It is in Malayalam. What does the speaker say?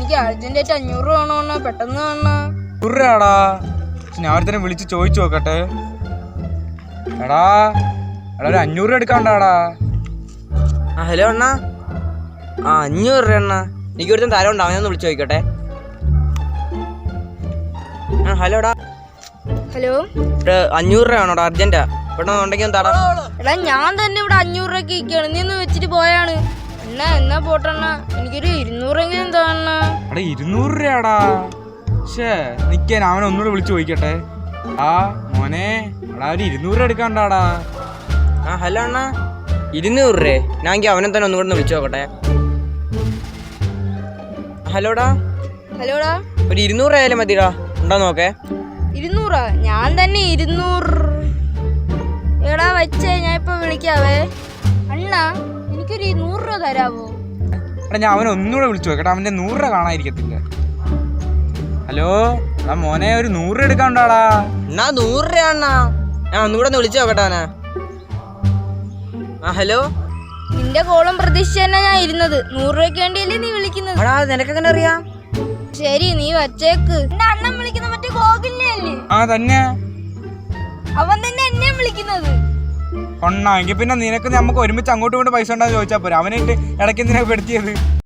എനിക്ക് അർജന്റായിട്ട് 500 രൂപ വേണോ, പെട്ടെന്ന് വേണോ? 100 രൂപയാടാ. ഞാൻ ഒരുത്തനെ വിളിച്ച് ചോദിച്ചു നോക്കട്ടെ. എടാ ഒരു 500 രൂപ എടുക്കാണ്ടാടാ. ഹലോ അണ്ണാ. 500 രൂപ അണ്ണാ. എനിക്ക് ഒരുത്തൻ തരം ഉണ്ടാവും, ഞാൻ ഒന്ന് വിളിച്ചു ചോദിക്കട്ടെ. ഹലോടാ. ഹലോ, 500 രൂപ വേണോടാ, അർജന്റാ. പെട്ടെന്ന് ഉണ്ടെങ്കിൽ തടാ. എടാ ഞാൻ തന്നെ ഇവിടെ 500 രൂപയ്ക്ക് ഇരിക്കുകയാണ്, നീ ഒന്ന് വെച്ചിട്ട് പോയാണ്. എന്നാ പോട്ടെണ്ണ, എനിക്കൊരു 200 എങ്കിലും താണ. എടാ 200 രൂപയാടാ. പക്ഷേ നിക്കാൻ അവനെ ഒന്നുകൂടെ വിളിച്ചു ചോദിക്കട്ടെ. മോനെ എടാ ഒരു 200 രൂപ എടുക്കാണ്ടാടാ. ഹലോ അണ്ണാ, 200 രൂപ. ഞാൻ അവനെ തന്നെ ഒന്നുകൂടെ വിളിച്ചു നോക്കട്ടെ. ഹലോടാ. ഹലോടാ, ഒരു 200 രൂപ ആയാലും മതിടാ. ഉണ്ടോ നോക്കേ. 200? ഞാൻ തന്നെ 200. എടാ വെച്ചേ, ഞാൻ ഇപ്പൊ വിളിക്കാവേ. അണ്ണാ എനിക്കൊരു 100 രൂപ തരാവോ? എടാ ഞാൻ അവനെ ഒന്നുകൂടെ വിളിച്ചു നോക്കട്ടെ, അവൻ്റെ 100 രൂപ കാണാതിരിക്കത്തില്ല. ഹലോ മോനെ ഒരു 100 രൂപ എടുക്കാണ്ടാടാ. എന്നാ 100 രൂപ അണ്ണാ, ഞാൻ ഒന്നുകൂടെ വിളിച്ചു നോക്കട്ടെ അവനെ. ഹലോ. നിന്റെ കോളം പ്രതീക്ഷിച്ച് തന്നെ ഞാൻ ഇരുന്നത്. 100 രൂപയ്ക്ക് വേണ്ടിയല്ലേ നീ വിളിക്കുന്നത്? നിനക്കെങ്ങനെ അറിയാം? ശരി, നീ വച്ചേക്ക്. എന്റെ അണ്ണൻ വിളിക്കുന്ന മറ്റേ ഗോകുലിനെ അല്ലേ? തന്നെ അവൻ തന്നെ എന്നെ വിളിക്കുന്നത്. കൊണ്ണാ. എങ്കിൽ പിന്നെ നിനക്ക് നമുക്ക് ഒരുമിച്ച് അങ്ങോട്ടും ഇങ്ങോട്ടും പൈസ ഉണ്ടാകുന്ന ചോദിച്ചാൽ പോരാ. അവനായിട്ട് ഇടയ്ക്ക് എന്തിനാ പെടുത്തിയത്?